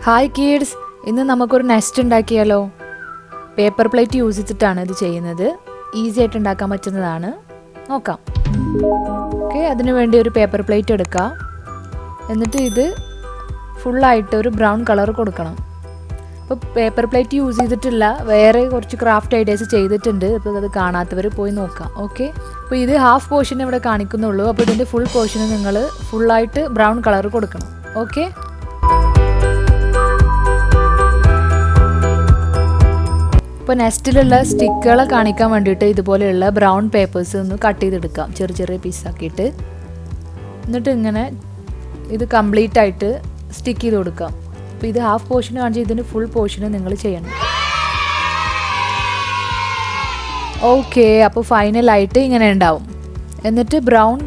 Hi kids, ഇന്ന് നമുക്കൊരു nest ഉണ്ടാക്കിയാലോ. പേപ്പർ പ്ലേറ്റ് യൂസ് ചെയ്തിട്ടാണ് ഇത് ചെയ്യുന്നത്. ഈസി ആയിട്ട് ഉണ്ടാക്കാൻ പറ്റുന്നതാണ്. നോക്കാം. ഓക്കെ, അതിനു വേണ്ടി ഒരു പേപ്പർ പ്ലേറ്റ് എടുക്കാം. എന്നിട്ട് ഇത് ഫുള്ളായിട്ട് ഒരു ബ്രൗൺ കളർ കൊടുക്കണം. അപ്പോൾ പേപ്പർ പ്ലേറ്റ് യൂസ് ചെയ്തിട്ടില്ല, വേറെ കുറച്ച് ക്രാഫ്റ്റ് ഐഡിയാസ് ചെയ്തിട്ടുണ്ട്. അപ്പോൾ അത് കാണാത്തവർ പോയി നോക്കാം. ഓക്കെ, അപ്പോൾ ഇത് ഹാഫ് പോർഷൻ ഇവിടെ കാണിക്കുന്നുള്ളൂ. അപ്പോൾ ഇതിൻ്റെ ഫുൾ പോർഷന് നിങ്ങൾ ഫുള്ളായിട്ട് ബ്രൗൺ കളർ കൊടുക്കണം. ഓക്കെ, ഇപ്പോൾ നെസ്റ്റിലുള്ള സ്റ്റിക്കുകളെ കാണിക്കാൻ വേണ്ടിയിട്ട് ഇതുപോലെയുള്ള ബ്രൗൺ പേപ്പേഴ്സ് ഒന്ന് കട്ട് ചെയ്തെടുക്കാം, ചെറിയ ചെറിയ പീസാക്കിയിട്ട്. എന്നിട്ട് ഇങ്ങനെ ഇത് കംപ്ലീറ്റ് ആയിട്ട് സ്റ്റിക്ക് ചെയ്ത് കൊടുക്കാം. അപ്പോൾ ഇത് ഹാഫ് പോർഷൻ കാണിച്ച് ഇതിന് ഫുൾ പോർഷന് നിങ്ങൾ ചെയ്യണം. ഓക്കെ, അപ്പോൾ ഫൈനലായിട്ട് ഇങ്ങനെ ഉണ്ടാവും. എന്നിട്ട് ബ്രൗൺ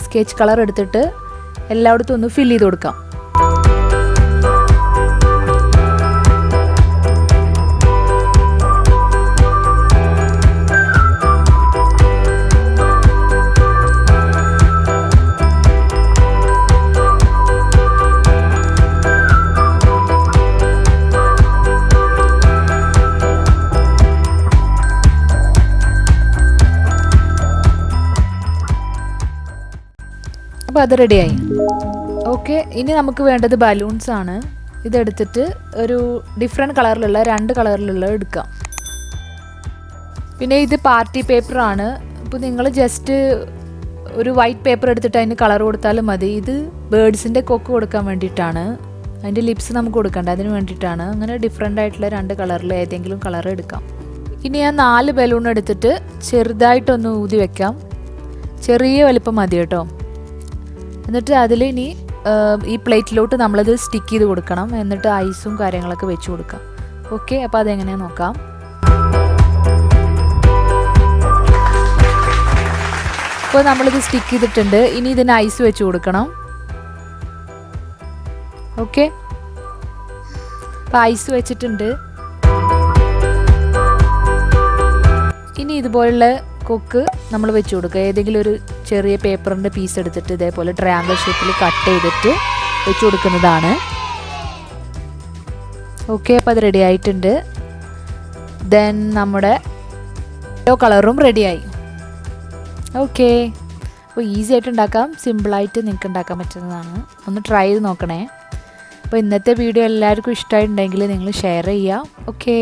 സ്കെച്ച് കളർ എടുത്തിട്ട് എല്ലായിടത്തും ഒന്ന് ഫില്ല് ചെയ്ത് കൊടുക്കാം. അപ്പോൾ അത് റെഡിയായി. ഓക്കെ, ഇനി നമുക്ക് വേണ്ടത് ബലൂൺസ് ആണ്. ഇതെടുത്തിട്ട് ഒരു ഡിഫറെൻറ്റ് കളറിലുള്ള 2 കളറിലുള്ള എടുക്കാം. പിന്നെ ഇത് പാർട്ടി പേപ്പറാണ്. ഇപ്പോൾ നിങ്ങൾ ജസ്റ്റ് ഒരു വൈറ്റ് പേപ്പർ എടുത്തിട്ട് അതിന് കളർ കൊടുത്താലും മതി. ഇത് ബേർഡ്സിൻ്റെ കൊക്ക് കൊടുക്കാൻ വേണ്ടിയിട്ടാണ്. അതിൻ്റെ ലിപ്സ് നമുക്ക് കൊടുക്കണ്ട, അതിന് വേണ്ടിയിട്ടാണ്. അങ്ങനെ ഡിഫറെൻ്റ് ആയിട്ടുള്ള 2 കളറിൽ ഏതെങ്കിലും കളർ എടുക്കാം. ഇനി ഞാൻ 4 ബലൂൺ എടുത്തിട്ട് ചെറുതായിട്ടൊന്ന് ഊതി വെക്കാം. ചെറിയ വലിപ്പം മതി കേട്ടോ. എന്നിട്ട് അതിൽ ഇനി ഈ പ്ലേറ്റിലോട്ട് നമ്മളത് സ്റ്റിക്ക് ചെയ്ത് കൊടുക്കണം. എന്നിട്ട് ഐസും കാര്യങ്ങളൊക്കെ വെച്ച് കൊടുക്കാം. ഓക്കെ, അപ്പോൾ അതെങ്ങനെയാണെന്ന് നോക്കാം. അപ്പോൾ നമ്മളിത് സ്റ്റിക്ക് ചെയ്തിട്ടുണ്ട്. ഇനി ഇതിന് ഐസ് വെച്ച് കൊടുക്കണം. ഓക്കെ, അപ്പോൾ ഐസ് വെച്ചിട്ടുണ്ട്. ഇനി ഇതുപോലുള്ള കൊക്ക് നമ്മൾ വെച്ച് കൊടുക്കുക. ഏതെങ്കിലും ഒരു ചെറിയ പേപ്പറിൻ്റെ പീസ് എടുത്തിട്ട് ഇതേപോലെ ട്രയാങ്കിൾ ഷേപ്പിൽ കട്ട് ചെയ്തിട്ട് വെച്ച് കൊടുക്കുന്നതാണ്. ഓക്കെ, അപ്പോൾ അത് റെഡി ആയിട്ടുണ്ട്. ദെൻ നമ്മുടെ യെല്ലോ കളറും റെഡിയായി. ഓക്കെ, അപ്പോൾ ഈസി ആയിട്ട് ഉണ്ടാക്കാം. സിമ്പിളായിട്ട് നിങ്ങൾക്ക് ഉണ്ടാക്കാൻ പറ്റുന്നതാണ്. ഒന്ന് ട്രൈ ചെയ്ത് നോക്കണേ. അപ്പോൾ ഇന്നത്തെ വീഡിയോ എല്ലാവർക്കും ഇഷ്ടമായിട്ടുണ്ടെങ്കിൽ നിങ്ങൾ ഷെയർ ചെയ്യുക. ഓക്കെ.